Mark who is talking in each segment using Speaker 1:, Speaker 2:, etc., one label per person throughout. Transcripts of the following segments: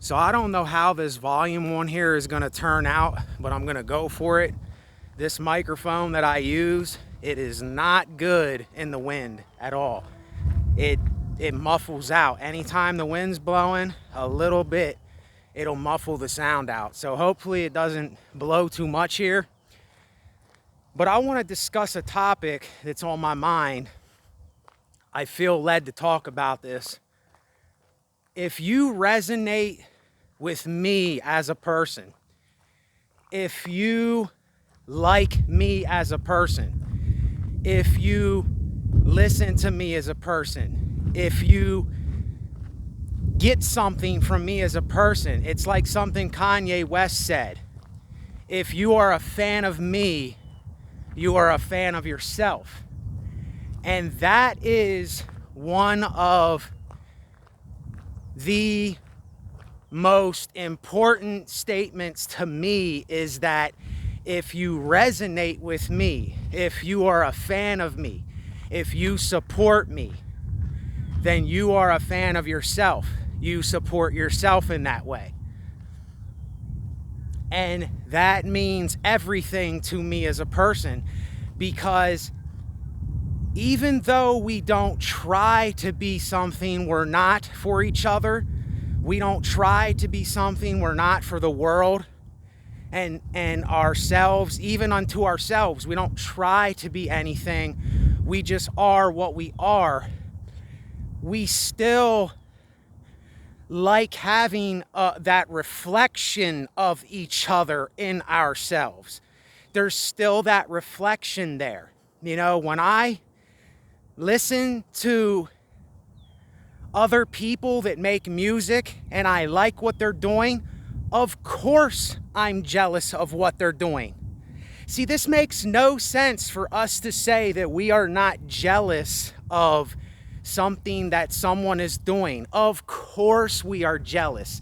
Speaker 1: So I don't know how this volume on here is gonna turn out, but I'm gonna go for it. This microphone that I use, it is not good in the wind at all. It muffles out. Anytime the wind's blowing a little bit, it'll muffle the sound out. So hopefully it doesn't blow too much here. But I want to discuss a topic that's on my mind. I feel led to talk about this. If you resonate with me as a person, if you like me as a person, if you listen to me as a person, if you get something from me as a person, it's like something Kanye West said. If you are a fan of me, you are a fan of yourself. And that is one of the most important statements to me, is that if you resonate with me, if you are a fan of me, if you support me, then you are a fan of yourself. You support yourself in that way. And that means everything to me as a person, because even though we don't try to be something we're not for each other, we don't try to be something we're not for the world and ourselves, even unto ourselves, we don't try to be anything. We just are what we are. We still like having that reflection of each other in ourselves. There's still that reflection there. You know, when I listen to other people that make music and I like what they're doing, of course I'm jealous of what they're doing. See, this makes no sense for us to say that we are not jealous of something that someone is doing. Of course we are jealous.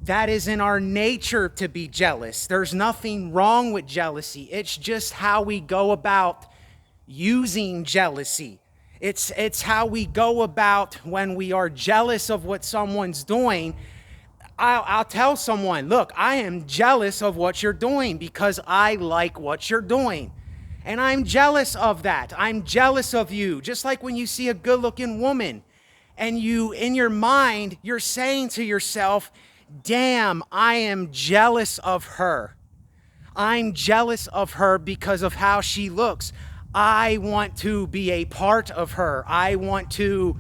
Speaker 1: That is in our nature to be jealous. There's nothing wrong with jealousy. It's just how we go about using jealousy. It's how we go about when we are jealous of what someone's doing. I'll tell someone, look, I am jealous of what you're doing because I like what you're doing. And I'm jealous of that. I'm jealous of you. Just like when you see a good-looking woman and you, in your mind, you're saying to yourself, damn, I am jealous of her. I'm jealous of her because of how she looks. I want to be a part of her. I want to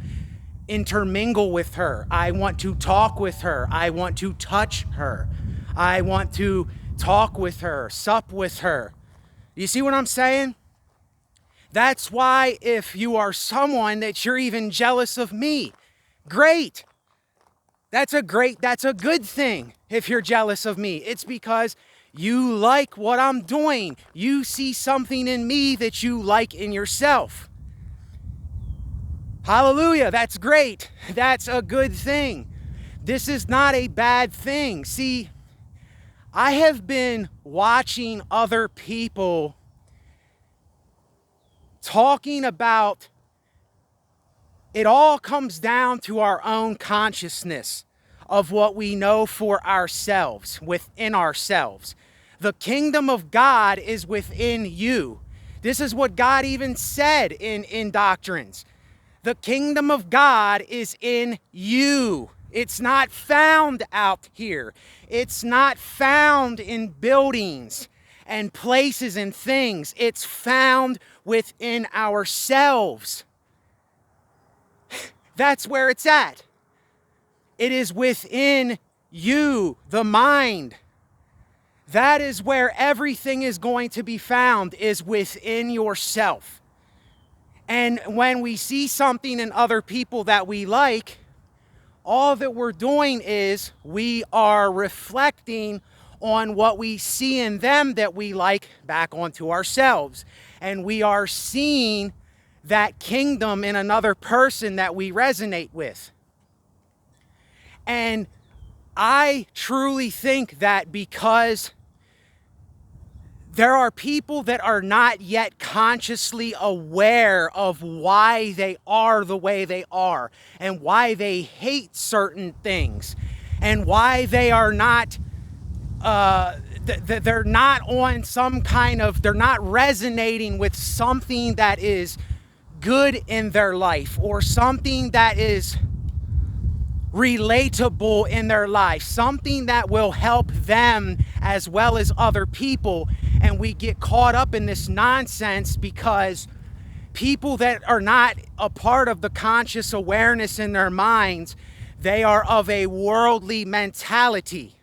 Speaker 1: intermingle with her. I want to talk with her. I want to touch her. I want to talk with her, sup with her. You see what I'm saying? That's why if you are someone that you're even jealous of me, great. That's a good thing if you're jealous of me. It's because you like what I'm doing. You see something in me that you like in yourself. Hallelujah, that's great. That's a good thing. This is not a bad thing. See, I have been watching other people talking about, it all comes down to our own consciousness of what we know for ourselves, within ourselves. The kingdom of God is within you. This is what God even said in doctrines. The kingdom of God is in you. It's not found out here. It's not found in buildings and places and things. It's found within ourselves. That's where it's at. It is within you, the mind. That is where everything is going to be found, is within yourself. And when we see something in other people that we like, all that we're doing is we are reflecting on what we see in them that we like back onto ourselves. And we are seeing that kingdom in another person that we resonate with. And I truly think that because there are people that are not yet consciously aware of why they are the way they are and why they hate certain things and why they are not they're not on some kind of, they're not resonating with something that is good in their life or something that is relatable in their life, something that will help them as well as other people. And we get caught up in this nonsense because people that are not a part of the conscious awareness in their minds, they are of a worldly mentality.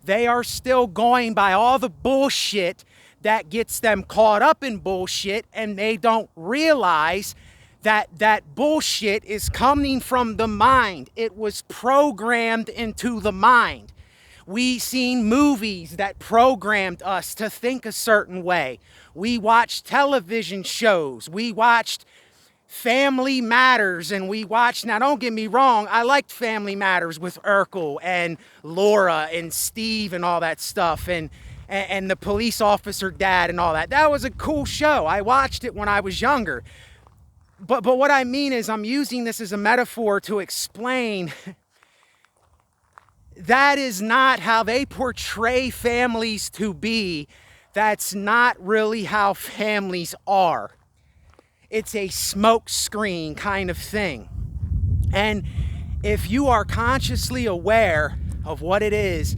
Speaker 1: They are still going by all the bullshit that gets them caught up in bullshit, and they don't realize that that bullshit is coming from the mind. It was programmed into the mind. We seen movies that programmed us to think a certain way. We watched television shows. We watched Family Matters, and we watched, now don't get me wrong, I liked Family Matters with Urkel and Laura and Steve and all that stuff, and the police officer dad and all that. That was a cool show. I watched it when I was younger. But what I mean is, I'm using this as a metaphor to explain that is not how they portray families to be. That's not really how families are. It's a smoke screen kind of thing. And if you are consciously aware of what it is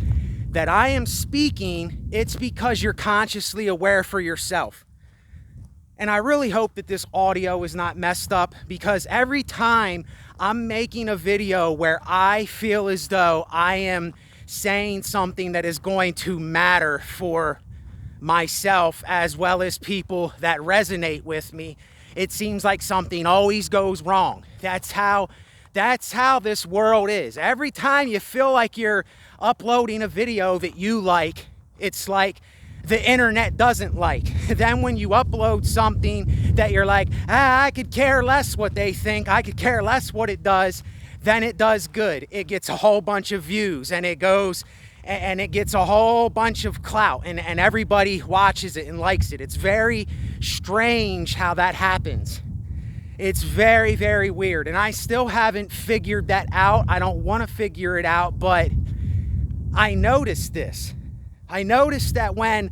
Speaker 1: that I am speaking, it's because you're consciously aware for yourself. And I really hope that this audio is not messed up, because every time I'm making a video where I feel as though I am saying something that is going to matter for myself as well as people that resonate with me, it seems like something always goes wrong. That's how this world is. Every time you feel like you're uploading a video that you like, it's like the internet doesn't like. Then when you upload something that you're like, I could care less what they think, I could care less what it does, then it does good. It gets a whole bunch of views, and it goes and it gets a whole bunch of clout, and everybody watches it and likes it. It's very strange how that happens. It's very, very weird, and I still haven't figured that out. I don't want to figure it out, but I noticed this. I noticed that when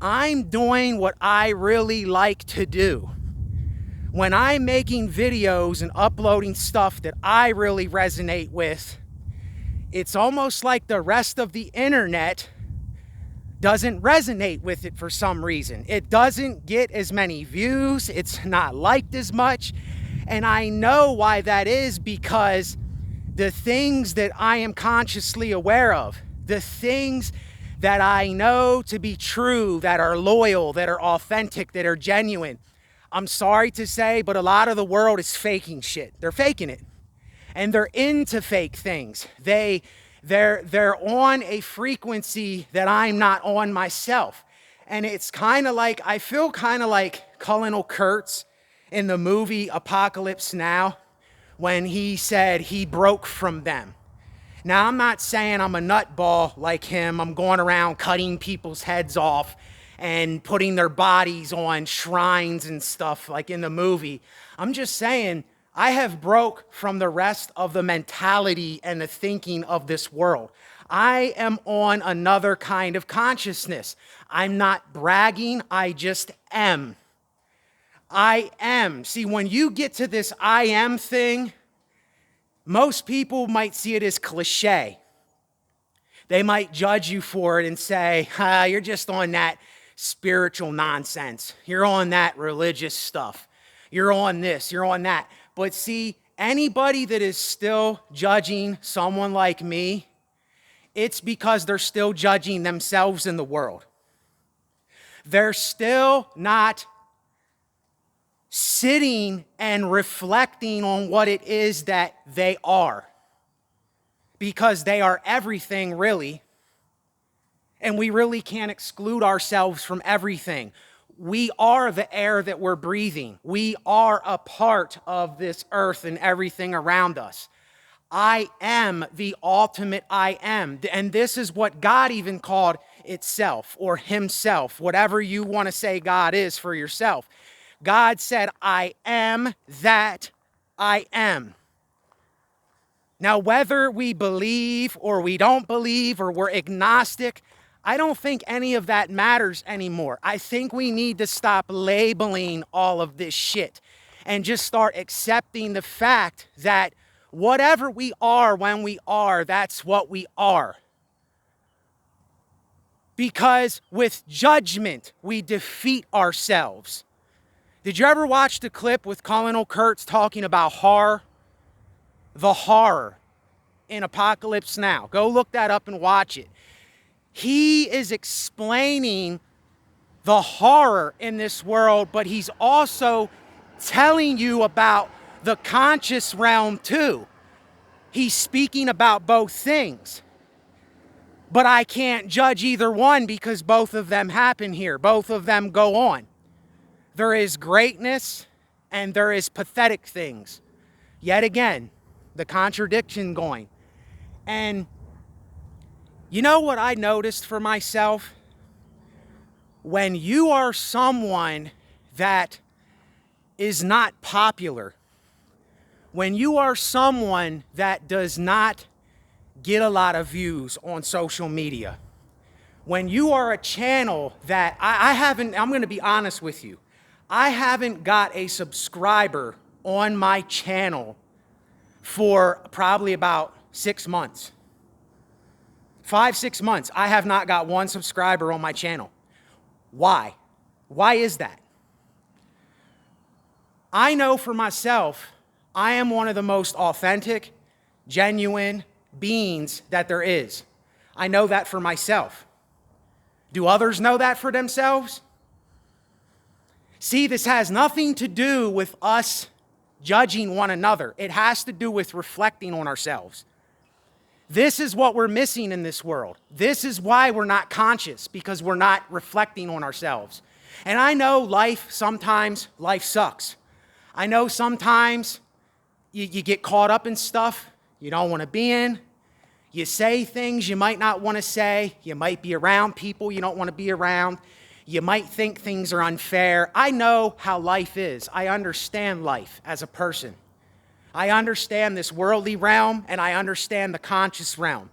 Speaker 1: I'm doing what I really like to do, when I'm making videos and uploading stuff that I really resonate with, it's almost like the rest of the internet doesn't resonate with it for some reason. It doesn't get as many views. It's not liked as much. And I know why that is, because the things that I am consciously aware of, the things that I know to be true, that are loyal, that are authentic, that are genuine, I'm sorry to say, but a lot of the world is faking shit. They're faking it. And they're into fake things. They're on a frequency that I'm not on myself. And it's kind of like, I feel kind of like Colonel Kurtz in the movie Apocalypse Now, when he said he broke from them. Now, I'm not saying I'm a nutball like him. I'm going around cutting people's heads off and putting their bodies on shrines and stuff like in the movie. I'm just saying, I have broke from the rest of the mentality and the thinking of this world. I am on another kind of consciousness. I'm not bragging, I just am. I am. See, when you get to this I am thing, most people might see it as cliche. They might judge you for it and say, you're just on that spiritual nonsense. You're on that religious stuff. You're on this, you're on that. But see, anybody that is still judging someone like me, it's because they're still judging themselves in the world. They're still not sitting and reflecting on what it is that they are, because they are everything, really. And we really can't exclude ourselves from everything. We are the air that we're breathing. We are a part of this earth and everything around us. I am the ultimate I am. And this is what God even called itself, or himself, whatever you want to say God is for yourself. God said, I am that I am. Now, whether we believe or we don't believe or we're agnostic, I don't think any of that matters anymore. I think we need to stop labeling all of this shit and just start accepting the fact that whatever we are when we are, that's what we are. Because with judgment, we defeat ourselves. Did you ever watch the clip with Colonel Kurtz talking about horror? The horror in Apocalypse Now. Go look that up and watch it. He is explaining the horror in this world, but he's also telling you about the conscious realm too. He's speaking about both things. But I can't judge either one because both of them happen here. Both of them go on. There is greatness and there is pathetic things. Yet again, the contradiction going. And you know what I noticed for myself? When you are someone that is not popular, when you are someone that does not get a lot of views on social media, when you are a channel that I'm going to be honest with you, I haven't got a subscriber on my channel for probably about 6 months. 5-6 months, I have not got one subscriber on my channel. Why? Why is that? I know for myself, I am one of the most authentic, genuine beings that there is. I know that for myself. Do others know that for themselves? See, this has nothing to do with us judging one another. It has to do with reflecting on ourselves. This is what we're missing in this world. This is why we're not conscious, because we're not reflecting on ourselves. And I know sometimes life sucks. I know sometimes you get caught up in stuff you don't want to be in. You say things you might not want to say. You might be around people you don't want to be around. You might think things are unfair. I know how life is. I understand life as a person. I understand this worldly realm, and I understand the conscious realm.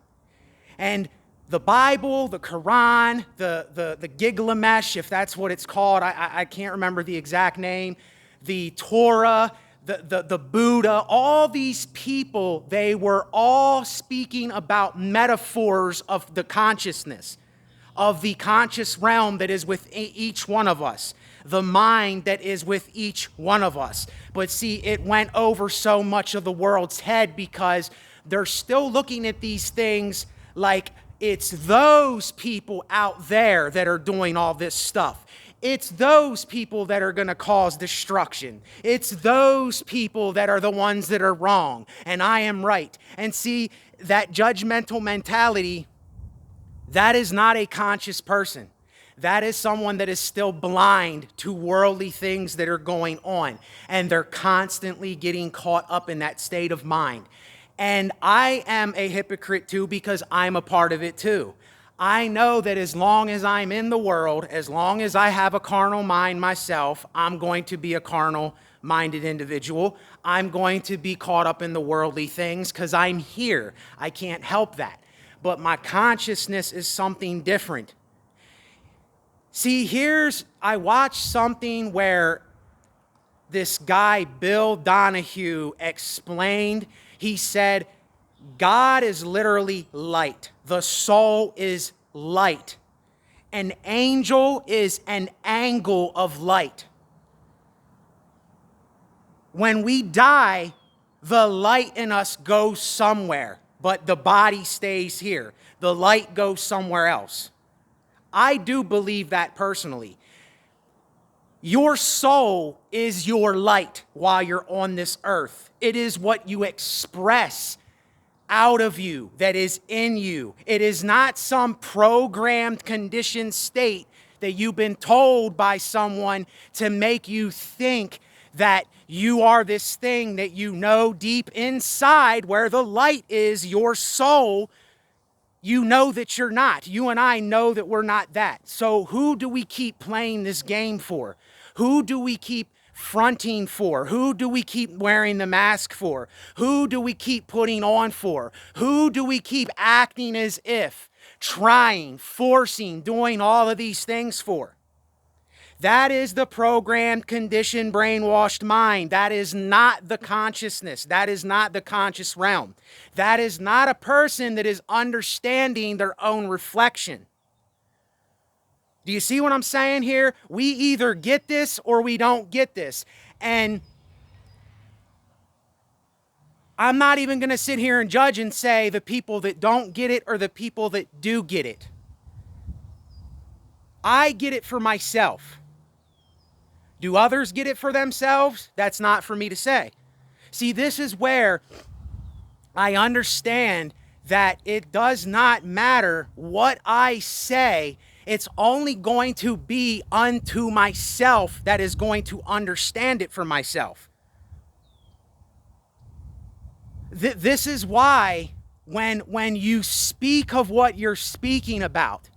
Speaker 1: And the Bible, the Quran, the Gilgamesh, if that's what it's called, I can't remember the exact name, the Torah, the Buddha, all these people, they were all speaking about metaphors of the consciousness, of the conscious realm that is within each one of us, the mind that is with each one of us. But see, it went over so much of the world's head because they're still looking at these things like it's those people out there that are doing all this stuff. It's those people that are going to cause destruction. It's those people that are the ones that are wrong, and I am right. And see, that judgmental mentality, that is not a conscious person. That is someone that is still blind to worldly things that are going on, and they're constantly getting caught up in that state of mind. And I am a hypocrite too because I'm a part of it too. I know that as long as I'm in the world, as long as I have a carnal mind myself, I'm going to be a carnal-minded individual. I'm going to be caught up in the worldly things because I'm here. I can't help that. But my consciousness is something different. See, I watched something where this guy, Bill Donahue, explained, he said, God is literally light. The soul is light. An angel is an angle of light. When we die, the light in us goes somewhere, but the body stays here. The light goes somewhere else. I do believe that personally. Your soul is your light while you're on this earth. It is what you express out of you that is in you. It is not some programmed, conditioned state that you've been told by someone to make you think that you are this thing that you know deep inside where the light is, your soul. You know that you're not. You and I know that we're not that. So who do we keep playing this game for? Who do we keep fronting for? Who do we keep wearing the mask for? Who do we keep putting on for? Who do we keep acting as if, trying, forcing, doing all of these things for? That is the programmed, conditioned, brainwashed mind. That is not the consciousness. That is not the conscious realm. That is not a person that is understanding their own reflection. Do you see what I'm saying here? We either get this or we don't get this. And I'm not even going to sit here and judge and say the people that don't get it or the people that do get it. I get it for myself. Do others get it for themselves? That's not for me to say. See, this is where I understand that it does not matter what I say. It's only going to be unto myself that is going to understand it for myself. This is why when you speak of what you're speaking about,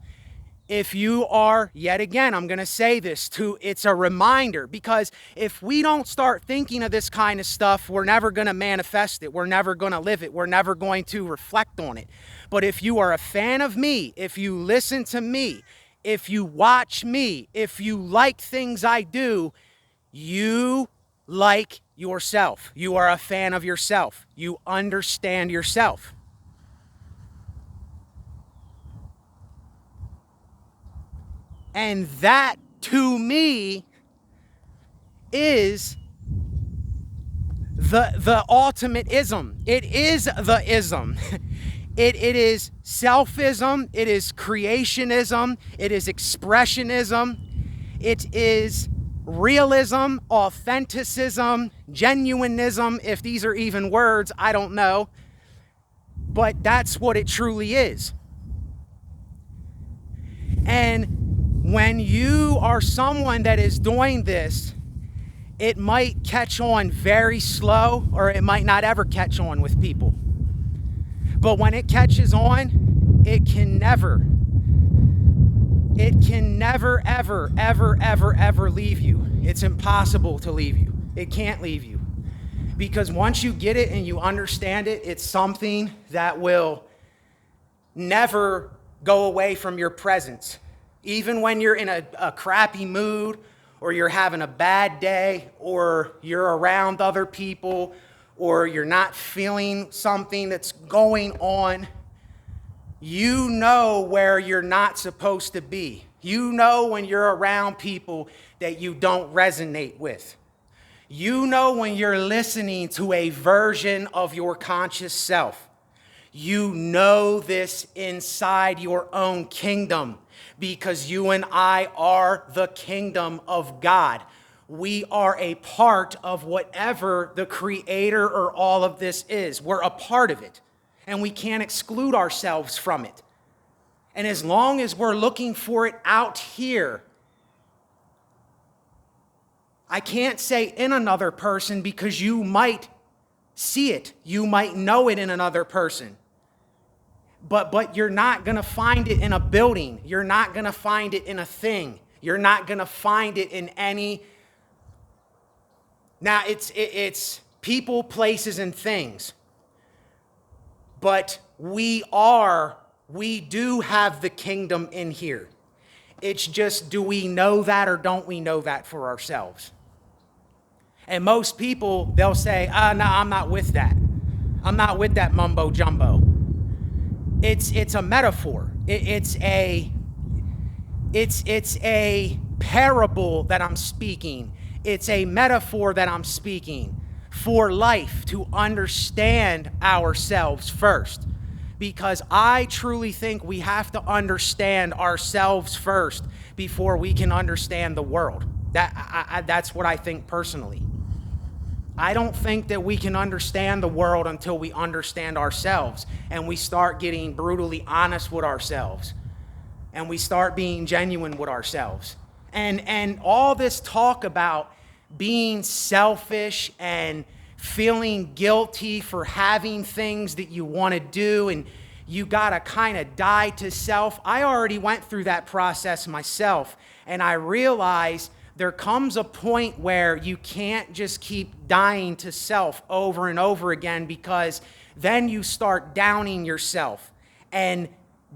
Speaker 1: if you are, yet again, I'm going to say this too, it's a reminder, because if we don't start thinking of this kind of stuff, we're never going to manifest it. We're never going to live it. We're never going to reflect on it. But if you are a fan of me, if you listen to me, if you watch me, if you like things I do, you like yourself. You are a fan of yourself. You understand yourself. And that, to me, is the ultimate ism. It is the ism. It is selfism. It is creationism. It is expressionism. It is realism, authenticism, genuinism. If these are even words, I don't know. But that's what it truly is. And when you are someone that is doing this, it might catch on very slow, or it might not ever catch on with people. But when it catches on, it can never, ever leave you. It's impossible to leave you. It can't leave you. Because once you get it and you understand it, it's something that will never go away from your presence. Even when you're in a crappy mood, or you're having a bad day, or you're around other people, or you're not feeling something that's going on, you know where you're not supposed to be. You know when you're around people that you don't resonate with. You know when you're listening to a version of your conscious self. You know this inside your own kingdom, because you and I are the kingdom of God. We are a part of whatever the creator or all of this is. We're a part of it, and we can't exclude ourselves from it. And as long as we're looking for it out here, I can't say in another person, because you might see it. You might know it in another person. But you're not going to find it in a building. You're not going to find it in a thing. You're not going to find it in any... Now, it's people, places, and things. But we do have the kingdom in here. It's just, do we know that or don't we know that for ourselves? And most people, they'll say, no, I'm not with that. I'm not with that mumbo jumbo. It's a metaphor. It's a parable that I'm speaking. It's a metaphor that I'm speaking for life, to understand ourselves first. Because I truly think we have to understand ourselves first before we can understand the world. That's what I think personally. I don't think that we can understand the world until we understand ourselves, and we start getting brutally honest with ourselves, and we start being genuine with ourselves. And all this talk about being selfish and feeling guilty for having things that you want to do, and you got to kind of die to self. I already went through that process myself, and I realized there comes a point where you can't just keep dying to self over and over again, because then you start downing yourself and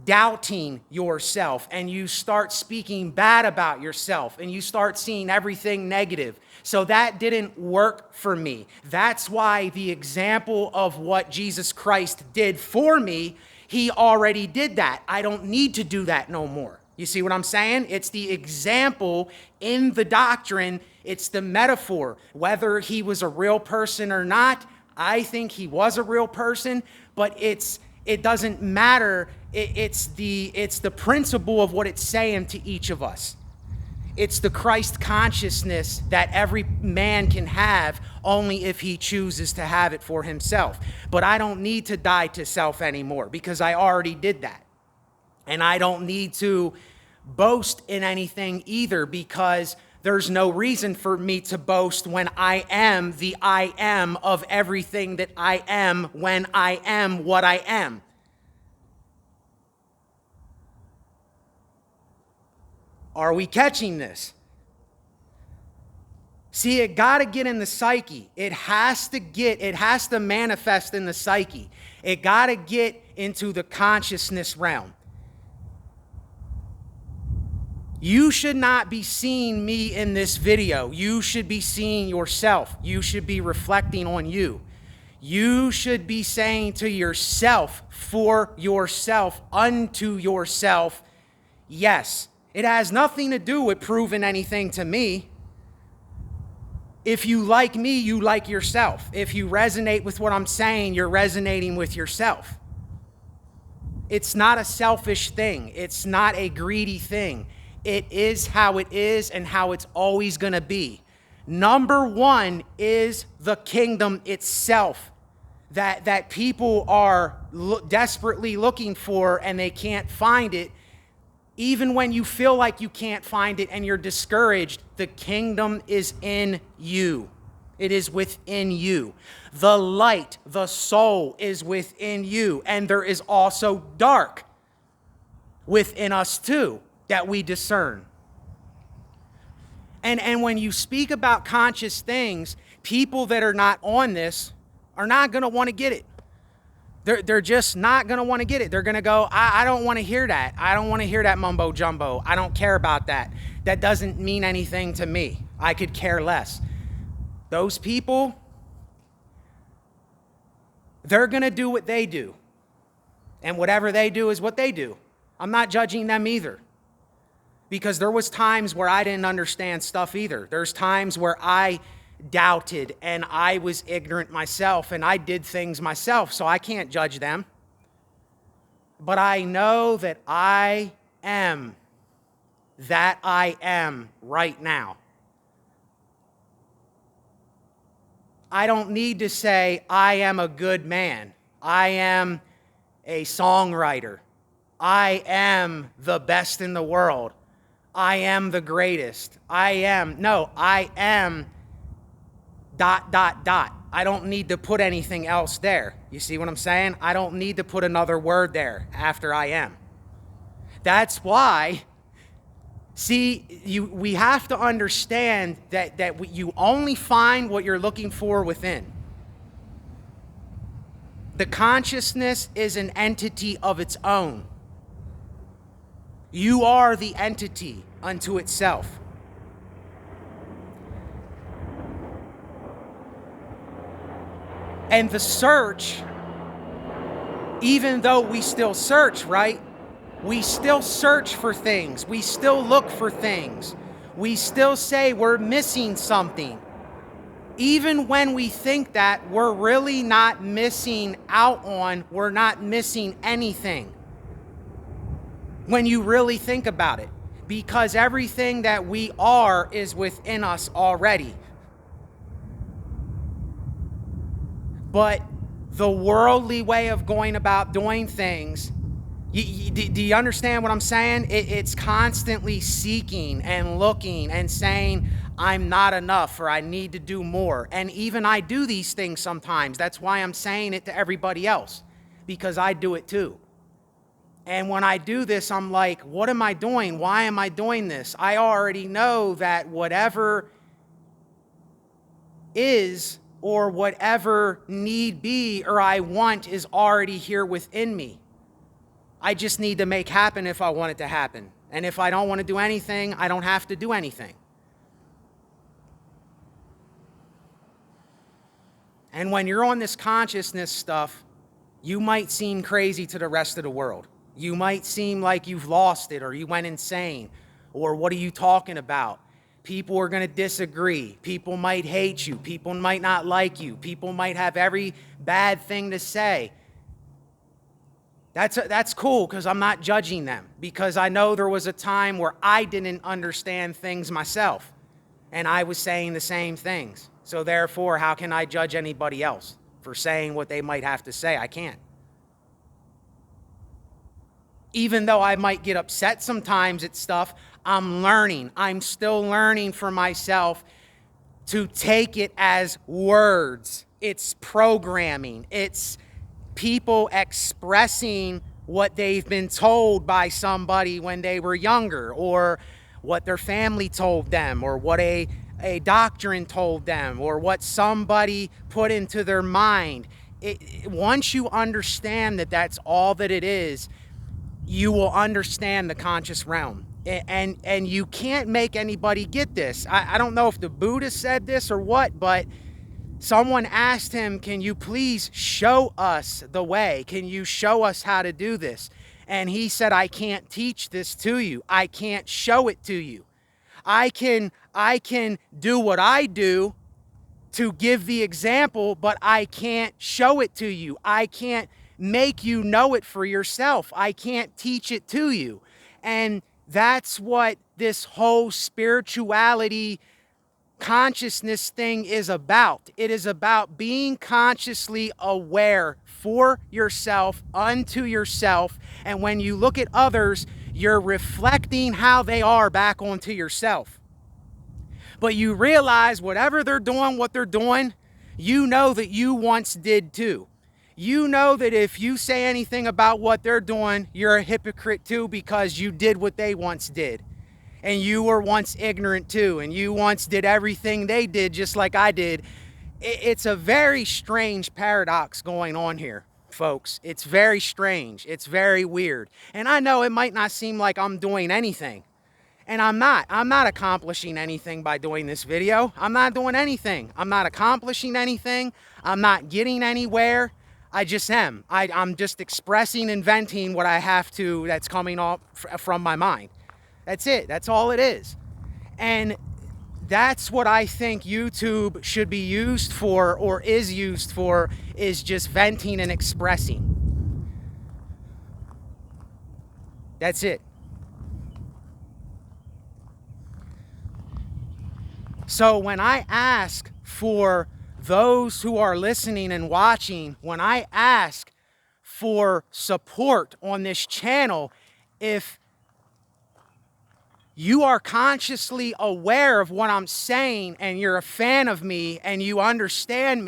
Speaker 1: doubting yourself, and you start speaking bad about yourself, and you start seeing everything negative. So that didn't work for me. That's why the example of what Jesus Christ did for me, he already did that. I don't need to do that no more. You see what I'm saying? It's the example in the doctrine. It's the metaphor. Whether he was a real person or not, I think he was a real person, but it doesn't matter. It's the principle of what it's saying to each of us. It's the Christ consciousness that every man can have only if he chooses to have it for himself. But I don't need to die to self anymore, because I already did that. And I don't need to boast in anything either, because there's no reason for me to boast when I am the I am of everything that I am, when I am what I am. Are we catching this? See, it got to get in the psyche. It has to manifest in the psyche. It got to get into the consciousness realm. You should not be seeing me in this video. You should be seeing yourself. You should be reflecting on you. You should be saying to yourself, for yourself, unto yourself, yes. It has nothing to do with proving anything to me. If you like me, you like yourself. If you resonate with what I'm saying, you're resonating with yourself. It's not a selfish thing. It's not a greedy thing. It is how it is and how it's always going to be. Number one is the kingdom itself that people are desperately looking for, and they can't find it. Even when you feel like you can't find it and you're discouraged, the kingdom is in you. It is within you. The light, the soul is within you. And there is also dark within us too that we discern. And when you speak about conscious things, people that are not on this are not going to want to get it. They're just not going to want to get it. They're going to go, I don't want to hear that. I don't want to hear that mumbo jumbo. I don't care about that. That doesn't mean anything to me. I could care less. Those people, they're going to do what they do. And whatever they do is what they do. I'm not judging them either. Because there was times where I didn't understand stuff either. There's times where I doubted and I was ignorant myself and I did things myself, so I can't judge them. But I know that I am that I am right now. I don't need to say I am a good man. I am a songwriter. I am the best in the world. I am the greatest. I am ... I don't need to put anything else there. You see what I'm saying? I don't need to put another word there after I am. That's why, we have to understand that you only find what you're looking for within. The consciousness is an entity of its own. You are the entity unto itself. And the search, even though we still search, right? We still search for things. We still look for things. We still say we're missing something. Even when we think that, we're really not missing out on, we're not missing anything. When you really think about it. Because everything that we are is within us already. But the worldly way of going about doing things, do you understand what I'm saying? It's constantly seeking and looking and saying, I'm not enough, or I need to do more. And even I do these things sometimes. That's why I'm saying it to everybody else, because I do it too. And when I do this, I'm like, what am I doing? Why am I doing this? I already know that whatever is or whatever need be or I want is already here within me. I just need to make happen if I want it to happen. And if I don't want to do anything, I don't have to do anything. And when you're on this consciousness stuff, you might seem crazy to the rest of the world. You might seem like you've lost it or you went insane or what are you talking about? People are going to disagree. People might hate you. People might not like you. People might have every bad thing to say. That's cool because I'm not judging them, because I know there was a time where I didn't understand things myself and I was saying the same things. So therefore, how can I judge anybody else for saying what they might have to say? I can't. Even though I might get upset sometimes at stuff, I'm learning. I'm still learning for myself to take it as words. It's programming. It's people expressing what they've been told by somebody when they were younger, or what their family told them, or what a doctrine told them, or what somebody put into their mind. Once you understand that that's all that it is, you will understand the conscious realm. And you can't make anybody get this. I don't know if the Buddha said this or what, but someone asked him, can you please show us the way? Can you show us how to do this? And he said, I can't teach this to you. I can't show it to you. I can do what I do to give the example, but I can't show it to you. I can't make you know it for yourself. I can't teach it to you. And that's what this whole spirituality consciousness thing is about. It is about being consciously aware for yourself, unto yourself. And when you look at others, you're reflecting how they are back onto yourself. But you realize whatever they're doing, what they're doing, you know that you once did too. You know that if you say anything about what they're doing, you're a hypocrite too, because you did what they once did. And you were once ignorant too, and you once did everything they did just like I did. It's a very strange paradox going on here, folks. It's very strange. It's very weird. And I know it might not seem like I'm doing anything. And I'm not. I'm not accomplishing anything by doing this video. I'm not doing anything. I'm not accomplishing anything. I'm not getting anywhere. I just am. I'm just expressing and venting what I have to that's coming off from my mind. That's it. That's all it is. And that's what I think YouTube should be used for, or is used for, is just venting and expressing. That's it. So when I ask for those who are listening and watching, when I ask for support on this channel, if you are consciously aware of what I'm saying and you're a fan of me and you understand